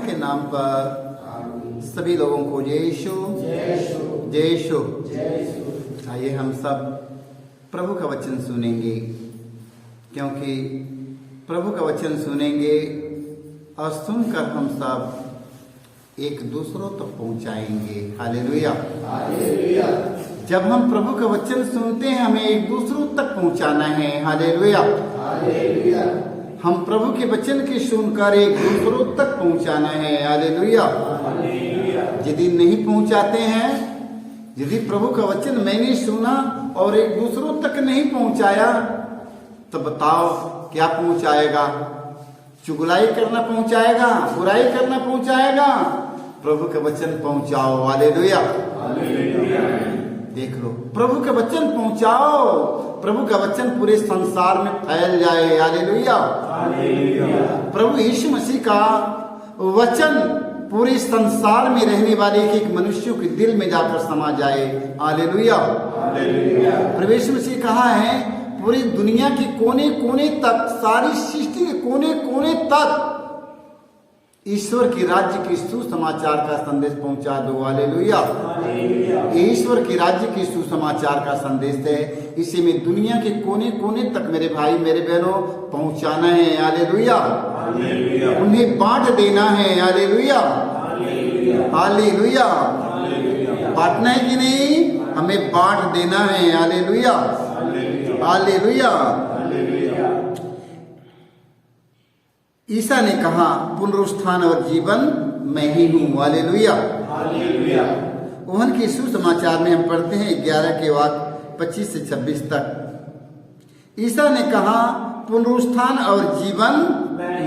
के नाम पर सभी लोगों को जय यीशु जय यीशु। आइए हम सब प्रभु का वचन सुनेंगे, क्योंकि प्रभु का वचन सुनेंगे और सुनकर हम सब एक दूसरों तक पहुंचाएंगे। हालेलुया। जब हम प्रभु का वचन सुनते हैं हमें एक दूसरों तक पहुंचाना है। हालेलुया। हम प्रभु के वचन की सुनकर एक दूसरों तक पहुंचाना है। हालेलुया। यदि नहीं पहुंचाते हैं, यदि प्रभु का वचन मैंने सुना और एक दूसरों तक नहीं पहुंचाया, तो बताओ क्या पहुंचाएगा? चुगलाई करना पहुंचाएगा? बुराई करना पहुंचाएगा? प्रभु का वचन पहुंचाओ। हालेलुया। देख लो, प्रभु का वचन पहुंचाओ, प्रभु का वचन पूरे संसार में फैल जाए। हालेलुया। प्रभु यीशु मसीह का वचन पूरे संसार में रहने वाले एक मनुष्यों के दिल में जाकर समा जाए। हालेलुया। प्रभु यीशु मसीह कहा है पूरी दुनिया के कोने कोने तक, सारी सृष्टि के कोने कोने तक ईश्वर के राज्य के सुसमाचार का संदेश पहुंचा दो। हालेलुया। ईश्वर के राज्य के सुसमाचार का संदेश है, इसे में दुनिया के कोने कोने तक मेरे भाई मेरे बहनों पहुंचाना है। हालेलुया। उन्हें बांट देना है। हालेलुया। हालेलुया। बांटना है कि नहीं? हमें बांट देना है। हालेलुया। हालेलुया। ईसा ने कहा पुनरुत्थान और जीवन मैं ही हूँ। हालेलुया। ओहन के सुसमाचार में हम पढ़ते हैं 11 के वाक्य 25 से 26 तक। ईसा ने कहा पुनरुत्थान और जीवन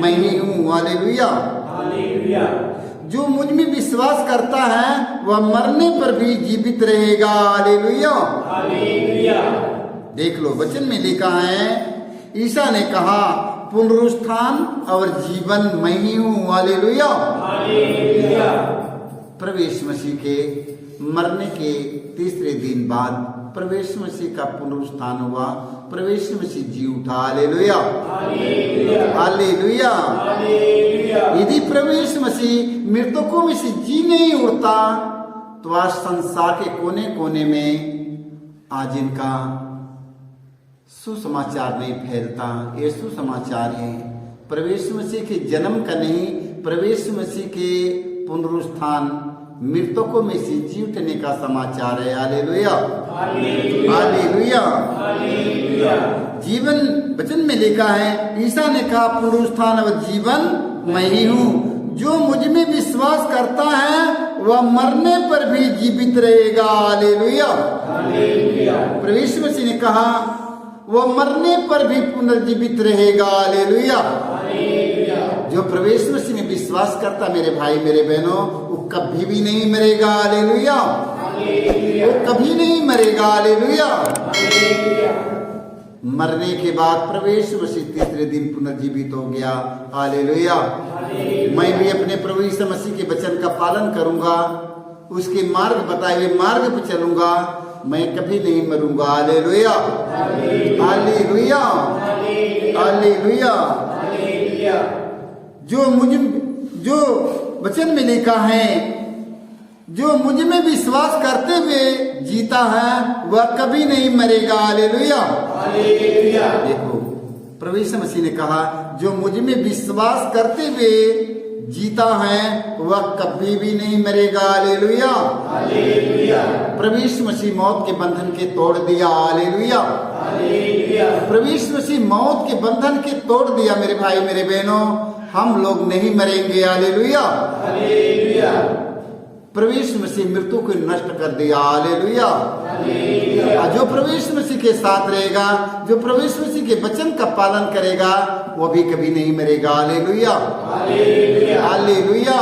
मैं ही हूँ। हालेलुया। जो मुझ में विश्वास करता है वह मरने पर भी जीवित रहेगा। हालेलुया। देख लो, वचन में लिखा है ईसा ने कहा पुनरुत्थान और जीवन मैं ही हूँ। हालेलुया। प्रभु यीशु मसीह के मरने के तीसरे दिन बाद प्रभु यीशु मसीह का पुनरुत्थान हुआ। प्रभु यीशु मसीह जी उठा। हालेलुया। हालेलुया। यदि प्रभु यीशु मसीह मृतकों में से जी नहीं उठता तो आज संसार के कोने कोने में आज इनका सुसमाचार नहीं फैलता। ये सुसमाचार है प्रभु यीशु मसीह के जन्म का नहीं, प्रभु यीशु मसीह के पुनरुत्थान, मृतकों में से जी उठने का समाचार है। हालेलुया। हालेलुया। जीवन वचन में लिखा है ईसा ने कहा पुनरुत्थान और जीवन मैं ही हूँ। जो मुझ में विश्वास करता है वह मरने पर भी जीवित रहेगा। हालेलुया। प्रभु यीशु मसीह ने कहा वह मरने पर भी पुनर्जीवित रहेगा। हालेलुया। जो प्रभु यीशु मसीह में विश्वास करता मेरे भाई मेरे बहनों, वो कभी भी नहीं मरेगा। हालेलुया। वो कभी नहीं मरेगा। हालेलुया। मरने के बाद प्रभु यीशु मसीह तीसरे दिन पुनर्जीवित हो गया। हालेलुया। मैं भी अपने प्रभु यीशु मसीह के वचन का पालन करूंगा, उसके मार्ग बताए हुए मार्ग पर चलूंगा, मैं कभी नहीं मरूंगा। हालेलुया। हालेलुया। हालेलुया। जो वचन में लिखा है जो मुझ में विश्वास करते हुए जीता है वह कभी नहीं मरेगा। हालेलुया। देखो, प्रभु यीशु मसीह ने कहा जो मुझ में विश्वास करते हुए जीता है वह कभी भी नहीं मरेगा। हालेलुया। प्रभु यीशु मसीह मौत के बंधन के तोड़ दिया। हालेलुया। प्रभु यीशु मसीह मौत के बंधन के तोड़ दिया। मेरे भाई मेरे बहनों, हम लोग नहीं मरेंगे। हालेलुया। प्रभु यीशु मसीह मृत्यु को नष्ट कर दिया। हालेलुया। जो प्रभु यीशु मसीह के साथ रहेगा, जो प्रभु यीशु मसीह के वचन का पालन करेगा, वो भी कभी नहीं मरेगा। हालेलुया। हालेलुया।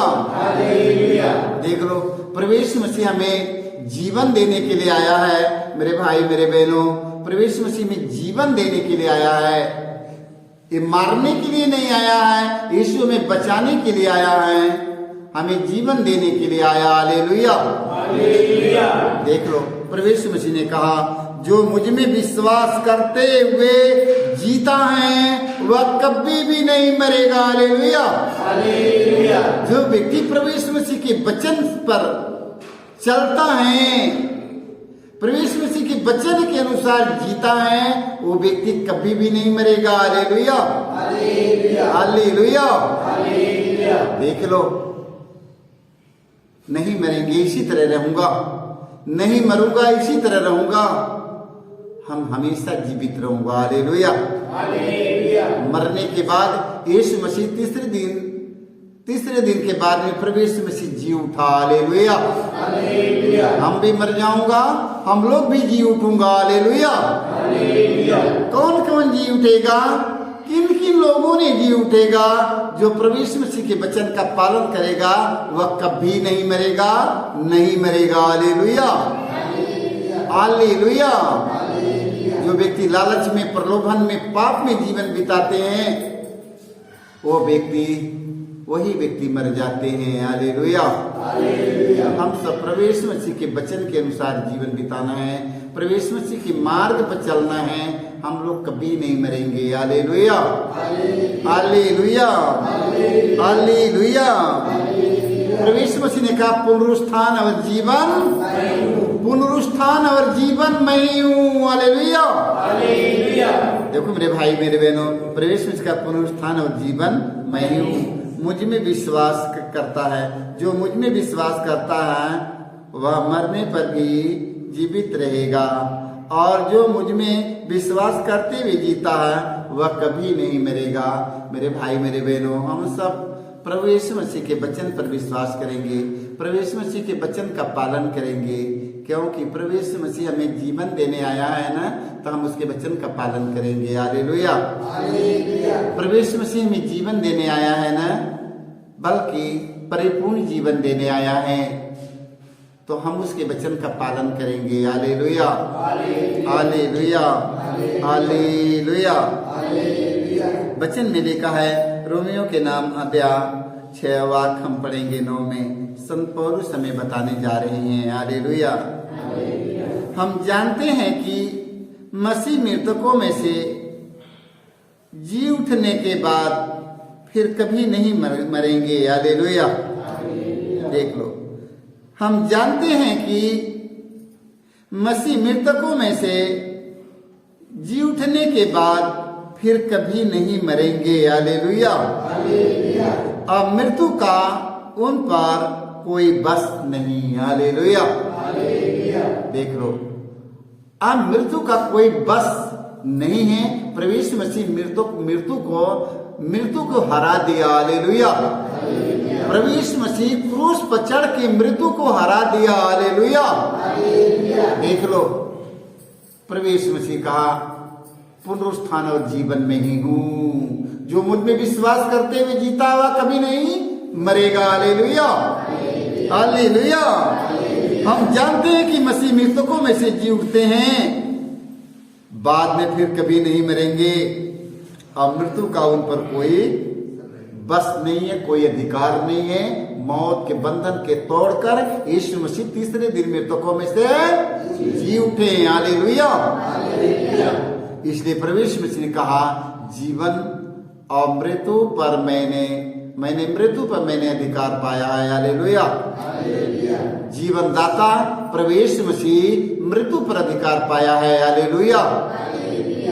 देख लो, प्रभु यीशु मसीह हमें जीवन देने के लिए आया है। मेरे भाई मेरे बहनों, प्रभु यीशु मसीह में जीवन देने के लिए आया है। ये मारने के लिए नहीं आया है, यीशु हमें बचाने के लिए आया है, हमें जीवन देने के लिए आया। हालेलुया। देख लो, प्रभु यीशु मसीह ने कहा जो मुझ में विश्वास करते हुए जीता है वह कभी भी नहीं मरेगा। हालेलुया। जो व्यक्ति प्रभु यीशु मसीह के वचन पर चलता है, प्रभु यीशु मसीह के वचन के अनुसार जीता है, वो व्यक्ति कभी भी नहीं मरेगा। हालेलुया। हालेलुया। देख लो, नहीं मरेंगे इसी तरह रहूंगा, नहीं मरूंगा इसी तरह रहूंगा, हम हमेशा जीवित रहूंगा। हालेलुया। मरने के बाद यीशु मसीह तीसरे दिन के बाद में प्रभु यीशु मसीह जी उठा। हालेलुया। हम भी मर जाऊंगा, हम लोग भी जी उठूंगा। हालेलुया। कौन कौन जी उठेगा? किन किन लोगों ने जी उठेगा? जो प्रभु यीशु मसीह के वचन का पालन करेगा वह कभी नहीं मरेगा, नहीं मरेगा। हालेलुया। हालेलुया। जो व्यक्ति लालच में, प्रलोभन में, पाप में जीवन बिताते हैं, वो वही व्यक्ति मर जाते हैं। हालेलुया। हम सब प्रभु यीशु मसीह के वचन के अनुसार जीवन बिताना है, प्रभु यीशु मसीह के मार्ग पर चलना है, हम लोग कभी नहीं मरेंगे। हालेलुया। हालेलुया। हालेलुया। प्रभु यीशु मसीह ने कहा पुनरुत्थान और जीवन, पुनरुत्थान और जीवन मैं ही हूँ। हालेलुया। देखो मेरे भाई मेरे बहनों, प्रभु यीशु मसीह का पुनरुत्थान और जीवन मैं ही हूँ। मुझ में विश्वास करता है, जो मुझ में विश्वास करता है वह मरने पर भी जीवित रहेगा, और जो मुझ में विश्वास करते हुए जीता है वह कभी नहीं मरेगा। मेरे भाई मेरे बहनों, हम सब प्रभु यीशु मसीह के वचन पर विश्वास करेंगे, प्रभु यीशु मसीह के वचन का पालन करेंगे, क्योंकि प्रभु यीशु मसीह हमें जीवन देने आया है ना, तो हम उसके वचन का पालन करेंगे। हालेलुया। प्रभु यीशु मसीह हमें जीवन देने आया है ना, बल्कि परिपूर्ण जीवन देने आया है, तो हम उसके वचन का पालन करेंगे। हालेलुया। हालेलुया। हालेलुया। वचन में लिखा है, रोमियो के नाम अध्याय 6 वाक्य हम पढ़ेंगे 9 में, संत पौलुस हमें बताने जा रहे हैं। हालेलुया। हम जानते हैं कि मसीह मृतकों में से जी उठने के बाद फिर कभी नहीं मरेंगे। हालेलुया। देख लो, हम जानते हैं कि मसीह मृतकों में से जी उठने के बाद फिर कभी नहीं मरेंगे। हालेलुया। अब मृत्यु का उन पर कोई बस नहीं। हालेलुया। देख लो, अब मृत्यु का कोई बस नहीं है। प्रभु यीशु मसीह मृत्यु को हरा दिया। हालेलुया। प्रभु यीशु मसीह क्रूस पर चढ़ के मृत्यु को हरा दिया। हालेलुया। देख लो, प्रभु यीशु मसीह कहा पुनरुत्थान और जीवन में ही हूँ, जो मुझ में विश्वास करते हुए जीता हुआ कभी नहीं मरेगा। हालेलुया। हालेलुया। हम जानते हैं कि मसीह मृतकों में से जी उठते हैं, बाद में फिर कभी नहीं मरेंगे, और मृत्यु का उन पर कोई बस नहीं है, कोई अधिकार नहीं है। मौत के बंधन के तोड़कर यीशु मसीह तीसरे दिन मृतकों में से जी उठे। हालेलुया। इसलिए प्रभु यीशु मसीह ने कहा, जीवन और मृत्यु पर मैंने मृत्यु पर मैंने अधिकार पाया है। हालेलुया। जीवन दाता प्रभु यीशु मसीह मृत्यु पर अधिकार पाया है। हालेलुया।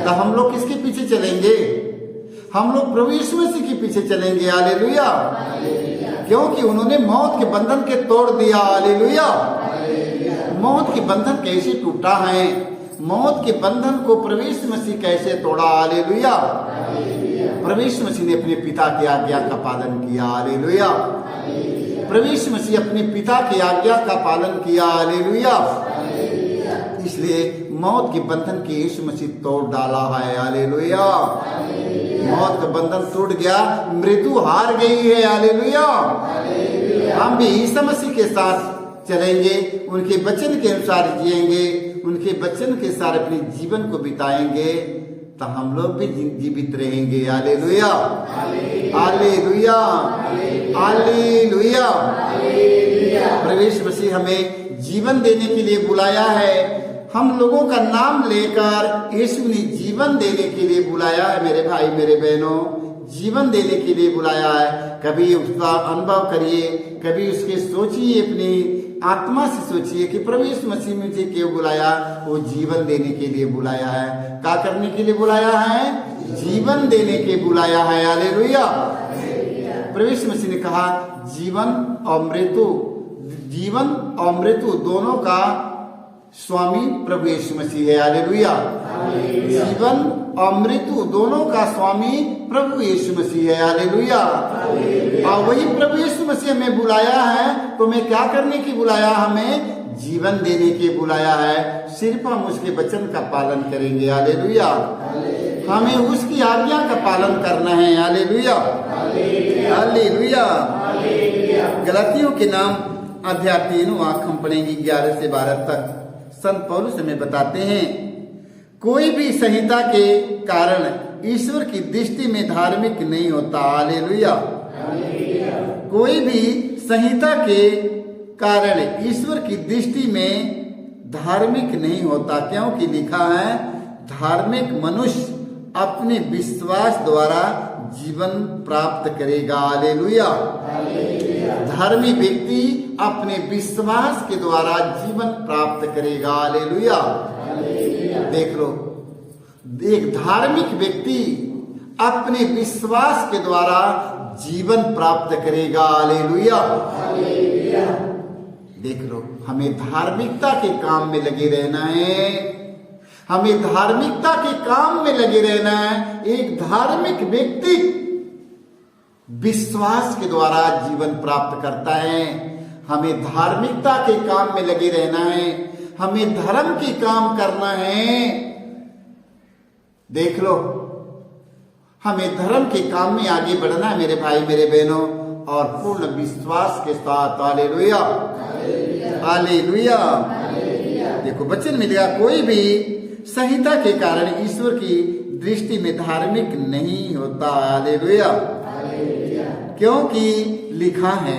तो हम लोग किसके पीछे चलेंगे? हम लोग प्रभु यीशु मसीह के पीछे चलेंगे। हालेलुया। क्योंकि उन्होंने मौत के बंधन के तोड़ दिया। हालेलुया। मौत के बंधन कैसे टूटा है? मौत के बंधन को प्रभु यीशु मसीह कैसे तोड़ा? हालेलुया। प्रभु यीशु मसीह ने अपने पिता की आज्ञा का पालन किया। हालेलुया। प्रभु यीशु मसीह अपने पिता की आज्ञा का पालन किया। हालेलुया। इसलिए मौत के बंधन के यीशु मसीह तोड़ डाला है। हालेलुया। मौत का बंधन टूट गया, मृत्यु हार गई है। हालेलुया। हम भी यीशु मसीह के साथ चलेंगे, उनके वचन के अनुसार जिएंगे, उनके वचन के साथ अपने जीवन को बिताएंगे, तो हम लोग भी जीवित रहेंगे। हालेलुया। हालेलुया। हालेलुया। प्रभु यीशु मसीह हमें जीवन देने के लिए बुलाया है, हम लोगों का नाम लेकर यीशु ने जीवन देने के लिए बुलाया है मेरे भाई मेरे बहनों, जीवन देने के लिए बुलाया है। कभी उसका अनुभव करिए, कभी उसके सोचिए, अपनी आत्मा से सोचिए कि प्रभु यीशु मसीह मुझे क्यों बुलाया। वो जीवन देने के लिए बुलाया है। क्या करने के लिए बुलाया है? जीवन देने के बुलाया है। हालेलुया। प्रभु यीशु मसीह ने कहा जीवन और मृत्यु, जीवन और मृत्यु दोनों का स्वामी प्रभु यीशु मसीह है। हालेलुया। जीवन और मृत्यु दोनों का स्वामी प्रभु यीशु मसीह है। हालेलुया। और वही प्रभु यीशु मसीह हमें बुलाया है, तो मैं क्या करने की बुलाया? हमें जीवन देने के बुलाया है। सिर्फ हम उसके वचन का पालन करेंगे। हालेलुया। हमें उसकी आज्ञा का पालन करना है। हालेलुया। हालेलुया। गलातियों के नाम अध्याय 3 वाक्य हम पढ़ेंगे 11 से 12 तक। संत पौलुस हमें बताते हैं, कोई भी संहिता के कारण ईश्वर की दृष्टि में धार्मिक नहीं होता। हालेलुया। कोई भी संहिता के कारण ईश्वर की दृष्टि में धार्मिक नहीं होता, क्योंकि लिखा है धार्मिक मनुष्य अपने विश्वास द्वारा जीवन प्राप्त करेगा। हालेलुया। धार्मिक व्यक्ति अपने विश्वास के द्वारा जीवन प्राप्त करेगा। हालेलुया। देख लो, एक धार्मिक व्यक्ति अपने विश्वास के द्वारा जीवन प्राप्त करेगा। हालेलुया। देख लो, हमें धार्मिकता के काम में लगे रहना है। हमें धार्मिकता के काम में लगे रहना है। एक धार्मिक व्यक्ति विश्वास के द्वारा जीवन प्राप्त करता है। हमें धार्मिकता के काम में लगे रहना है। हमें धर्म की काम करना है। देख लो, हमें धर्म के काम में आगे बढ़ना है मेरे भाई मेरे बहनों, और पूर्ण विश्वास के साथ। हालेलुया। हालेलुया। देखो वचन में लिखा, कोई भी संहिता के कारण ईश्वर की दृष्टि में धार्मिक नहीं होता। हालेलुया। क्योंकि लिखा है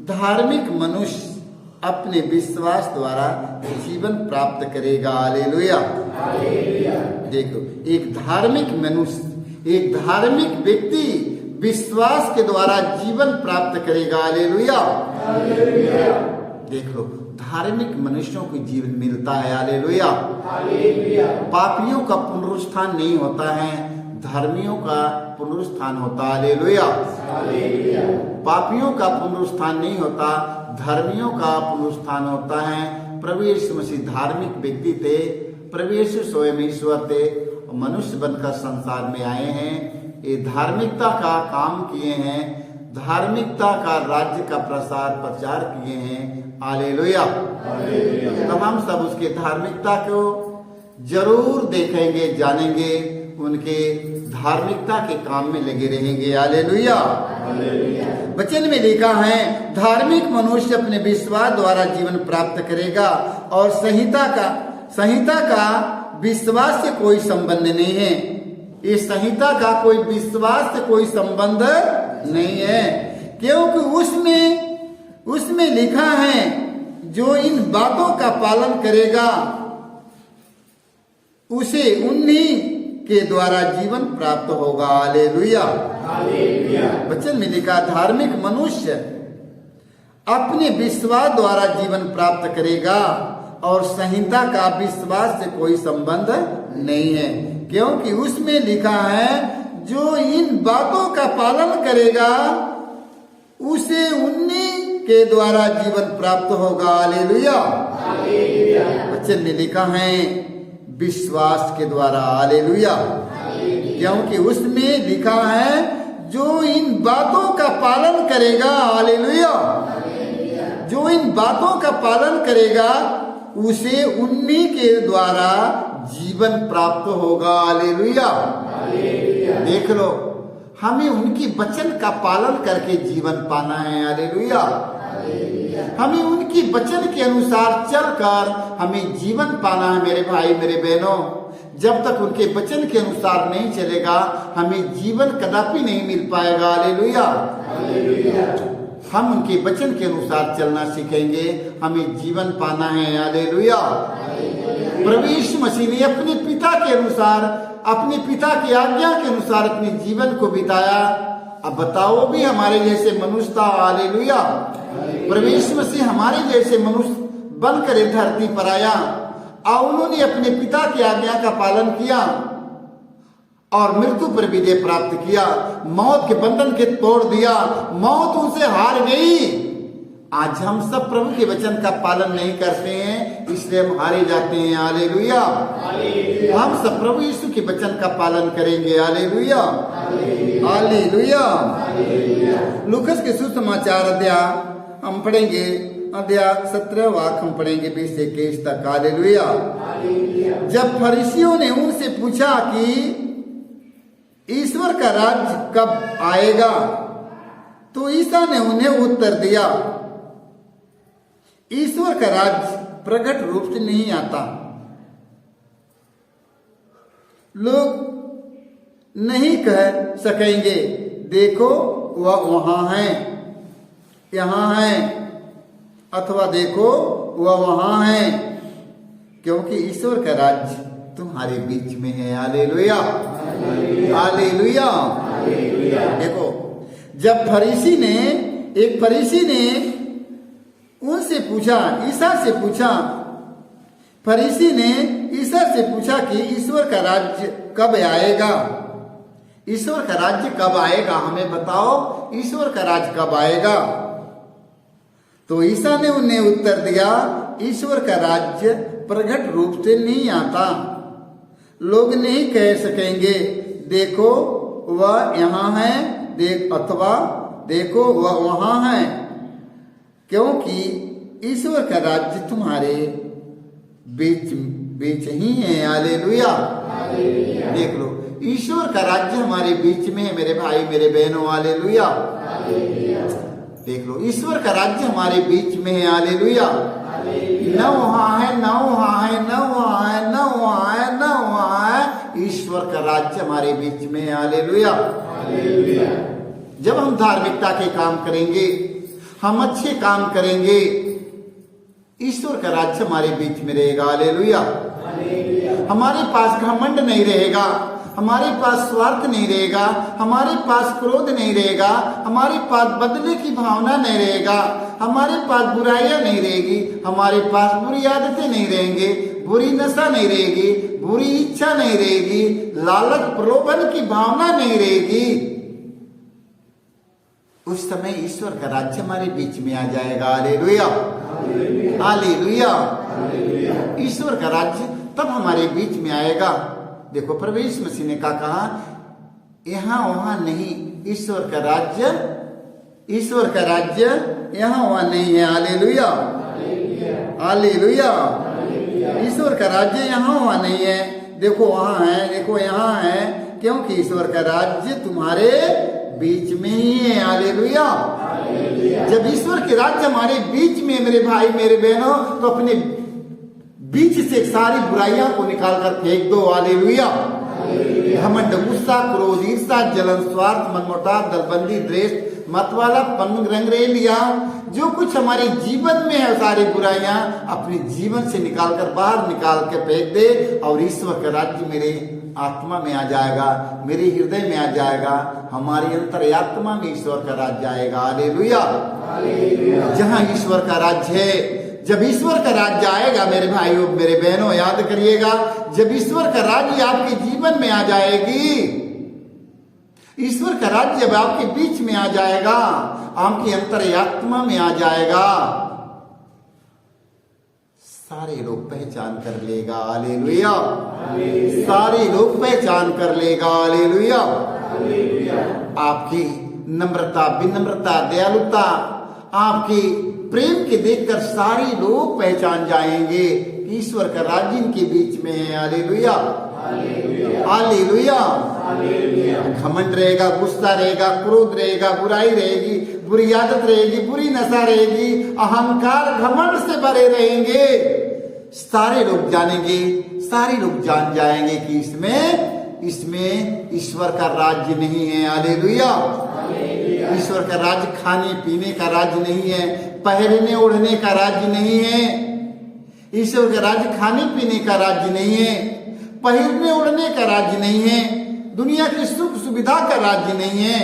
धार्मिक मनुष्य अपने विश्वास द्वारा जीवन प्राप्त करेगा। हालेलुया। देखो, एक धार्मिक मनुष्य, एक धार्मिक व्यक्ति विश्वास के द्वारा जीवन प्राप्त करेगा। हालेलुया। देख लो, धार्मिक मनुष्यों को जीवन मिलता है। हालेलुया। पापियों का पुनरुत्थान नहीं होता है, धर्मियों का पुनरुत्थान होता। हालेलुया। पापियों का पुनरुत्थान नहीं होता, धर्मियों का पुनरुत्थान होता है। प्रभु यीशु मसीह धार्मिक व्यक्ति थे। प्रभु यीशु स्वयं ईश्वर थे, मनुष्य बनकर संसार में आए हैं। ये धार्मिकता का काम किए हैं, धार्मिकता का राज्य का प्रसार प्रचार किए हैं। हालेलुया। तो हम सब उसके धार्मिकता को जरूर देखेंगे, जानेंगे, उनके धार्मिकता के काम में लगे रहेंगे। हालेलुया। वचन में लिखा है धार्मिक मनुष्य अपने विश्वास द्वारा जीवन प्राप्त करेगा, और संहिता का विश्वास से कोई संबंध नहीं है। इस संहिता का कोई विश्वास से कोई संबंध नहीं है, क्योंकि उसमें लिखा है जो इन बातों का पालन करेगा उसे उन्हीं के द्वारा जीवन प्राप्त होगा। हालेलुया। वचन में लिखा धार्मिक मनुष्य अपने विश्वास द्वारा जीवन प्राप्त करेगा, और संहिता का विश्वास से कोई संबंध नहीं है, क्योंकि उसमें लिखा है जो इन बातों का पालन करेगा उसे उन्हीं के द्वारा जीवन प्राप्त होगा। हालेलुया। वचन में लिखा है विश्वास के द्वारा। हालेलुया। क्योंकि उसमें लिखा है जो इन बातों का पालन करेगा। हालेलुया। जो इन बातों का पालन करेगा उसे उन्हीं के द्वारा जीवन प्राप्त होगा। हालेलुया। देख लो, हमें उनकी वचन का पालन करके जीवन पाना है। हालेलुया। हमें उनकी वचन के अनुसार चलकर हमें जीवन पाना है मेरे भाई मेरे बहनों। जब तक उनके वचन के अनुसार नहीं चलेगा, हमें जीवन कदापि नहीं मिल पाएगा। हालेलुया। हम उनके वचन के अनुसार चलना सीखेंगे, हमें जीवन पाना है। हालेलुया। प्रभु यीशु मसीह ने अपने पिता के अनुसार, अपने पिता की आज्ञा के अनुसार अपने जीवन को बिताया। अब बताओ, वो भी हमारे जैसे मनुष्य था। हालेलुया। प्रभु यीशु मसीह हमारे जैसे मनुष्य बनकर इस धरती पर आया और उन्होंने अपने पिता की आज्ञा का पालन किया और मृत्यु पर विजय प्राप्त किया, मौत के बंधन के तोड़ दिया, मौत उनसे हार गई। आज हम सब प्रभु के वचन का पालन नहीं करते हैं, इसलिए हम हारे जाते हैं। हालेलुया। हम सब प्रभु यीशु के वचन का पालन करेंगे। Hallelujah, hallelujah. लूकस के सुसमाचार अध्याय हम पढ़ेंगे, अध्याय 17 वाक्य हम पढ़ेंगे 20 से 21 तक। हालेलुया। जब फरीसियों ने उनसे पूछा कि ईश्वर का राज्य कब आएगा, तो ईसा ने उन्हें उत्तर दिया, ईश्वर का राज्य प्रकट रूप से नहीं आता, लोग नहीं कह सकेंगे देखो वह वहां है, यहां है, अथवा देखो वह वहां है, क्योंकि ईश्वर का राज्य तुम्हारे बीच में है। Hallelujah, hallelujah. देखो, जब एक फरीसी ने उनसे पूछा, ईसा से पूछा, फरीसी ने ईसा से पूछा कि ईश्वर का राज्य कब आएगा, ईश्वर का राज्य कब आएगा, हमें बताओ ईश्वर का राज्य कब आएगा। तो ईसा ने उन्हें उत्तर दिया, ईश्वर का राज्य प्रकट रूप से नहीं आता, लोग नहीं कह सकेंगे देखो वह यहाँ है, अथवा देखो वह वहां है, क्योंकि ईश्वर का राज्य तुम्हारे बीच ही है। हालेलुया। देख लो, ईश्वर का राज्य हमारे बीच में है मेरे भाई मेरे बहनों। हालेलुया। देख लो, ईश्वर का राज्य हमारे बीच में है। हालेलुया। न वहां है, न वहां है, न वहां है, न वहां है, न वहां है, ईश्वर का राज्य हमारे बीच में है। हालेलुया। जब हम धार्मिकता के काम करेंगे, हम अच्छे काम करेंगे, ईश्वर का राज्य हमारे बीच में रहेगा। हालेलुया। हमारे पास घमंड नहीं रहेगा, हमारे पास स्वार्थ नहीं रहेगा, हमारे पास क्रोध नहीं रहेगा, हमारे पास बदले की भावना नहीं रहेगा, हमारे पास बुराइयां नहीं रहेगी, हमारे पास बुरी आदतें नहीं रहेंगे, बुरी नशा नहीं रहेगी, बुरी इच्छा नहीं रहेगी, लालच प्रलोभन की भावना नहीं रहेगी। उस समय ईश्वर का राज्य हमारे बीच में आ जाएगा। Hallelujah, hallelujah. ईश्वर का राज्य तब हमारे बीच में आएगा। देखो, प्रभु यीशु मसीह ने कहा, यहाँ वहां नहीं, ईश्वर का राज्य यहाँ वहां नहीं है। Hallelujah, hallelujah. ईश्वर का राज्य यहाँ वहां नहीं है, देखो वहां है, देखो यहाँ है, क्योंकि ईश्वर का राज्य तुम्हारे बीच में ही है। हालेलुया। जब ईश्वर के राज्य हमारे बीच में मेरे भाई मेरे बहनों, तो अपने बीच से सारी बुराइयां को निकाल कर फेंक दो। हालेलुया। घमंड, गुस्सा, क्रोध, ईर्ष्या, जलन, स्वार्थ, मनमुटाव, दलबंदी, द्वेष, मतवाला, रंगरेलिया, जो कुछ हमारे जीवन में है, सारी बुराइयां अपने जीवन से निकालकर बाहर निकाल के फेंक दे, और ईश्वर का राज्य मेरे आत्मा में आ जाएगा, मेरे हृदय में आ जाएगा, हमारी अंतर्यात्मा में ईश्वर का राज्य आएगा। हालेलुया। जहां ईश्वर का राज्य है, जब ईश्वर का राज्य आएगा मेरे भाइयों मेरे बहनों, याद करिएगा, जब ईश्वर का राज्य आपके जीवन में आ जाएगी, ईश्वर का राज्य जब आपके बीच में आ जाएगा, आपकी अंतर्यात्मा में आ जाएगा, सारे लोग पहचान कर लेगा। हालेलुया। सारे लोग पहचान कर लेगा। हालेलुया। आपकी नम्रता, विनम्रता, दयालुता, आपकी प्रेम के देखकर सारे लोग पहचान जाएंगे कि ईश्वर का राज्य इनके बीच में है। Hallelujah, hallelujah. घमंड रहेगा, गुस्सा रहेगा, क्रोध रहेगा, बुराई रहेगी, बुरी आदत रहेगी, बुरी नशा रहेगी, अहंकार घमंड से भरे रहेंगे, सारे लोग जानेंगे, सारे लोग जान जाएंगे कि इसमें ईश्वर का राज्य नहीं है। हालेलुया। ईश्वर का राज्य खाने पीने का राज्य नहीं है, पहनने ओढ़ने का राज्य नहीं है, ईश्वर का राज्य खाने पीने का राज्य नहीं है, पहिरने उड़ने का राज्य नहीं है, दुनिया की सुख सुविधा का राज्य नहीं है।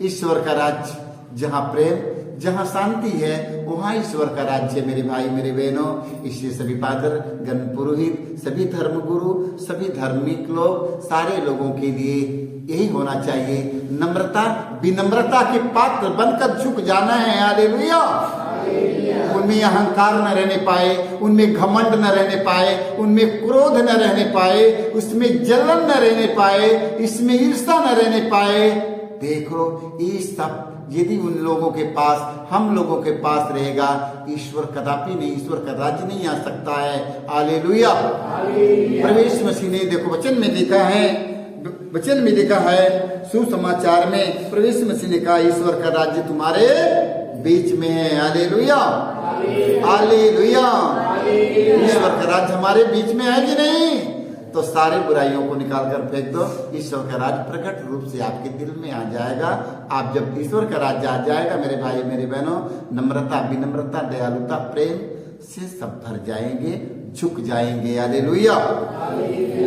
ईश्वर का राज्य जहाँ प्रेम, जहाँ शांति है, वहाँ ईश्वर का राज्य है मेरे भाई मेरे बहनों। इसलिए सभी पादर, गण पुरोहित, सभी धर्मगुरु, सभी धार्मिक लोग, सारे लोगों के लिए यही होना चाहिए, नम्रता, विनम्रता के पात्र बनकर झुक जाना है। हालेलुया। उनमें अहंकार न रहने पाए, उनमें घमंड न रहने पाए, उनमें क्रोध न रहने पाए, उसमें जलन न रहने पाए, इसमें ईर्ष्या न रहने पाए। देखो ये सब यदि उन लोगों के पास, हम लोगों के पास रहेगा, ईश्वर कदापि नहीं, ईश्वर का राज्य नहीं आ सकता है। हालेलुया। प्रवेश मसीह ने, देखो वचन में लिखा है, वचन में लिखा है, सुसमाचार में प्रवेश मसीह ने कहा ईश्वर का राज्य तुम्हारे बीच में है। Hallelujah, hallelujah. ईश्वर का राज्य हमारे बीच में है कि नहीं? तो सारे बुराइयों को निकाल कर फेंक दो, ईश्वर का राज्य प्रकट रूप से आपके दिल में आ जाएगा। आप जब ईश्वर का राज्य आ जाएगा मेरे भाई मेरे बहनों, नम्रता, विनम्रता, दयालुता, प्रेम से सब भर जाएंगे, झुक जाएंगे। हालेलुया।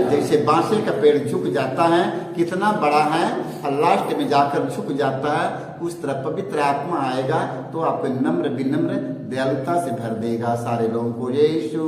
जैसे बांसे का पेड़ झुक जाता है, कितना बड़ा है, और लास्ट में जाकर झुक जाता है, उस तरह पवित्र आत्मा आएगा तो आपको नम्र विनम्र दयालुता से भर देगा सारे लोगों को। यीशु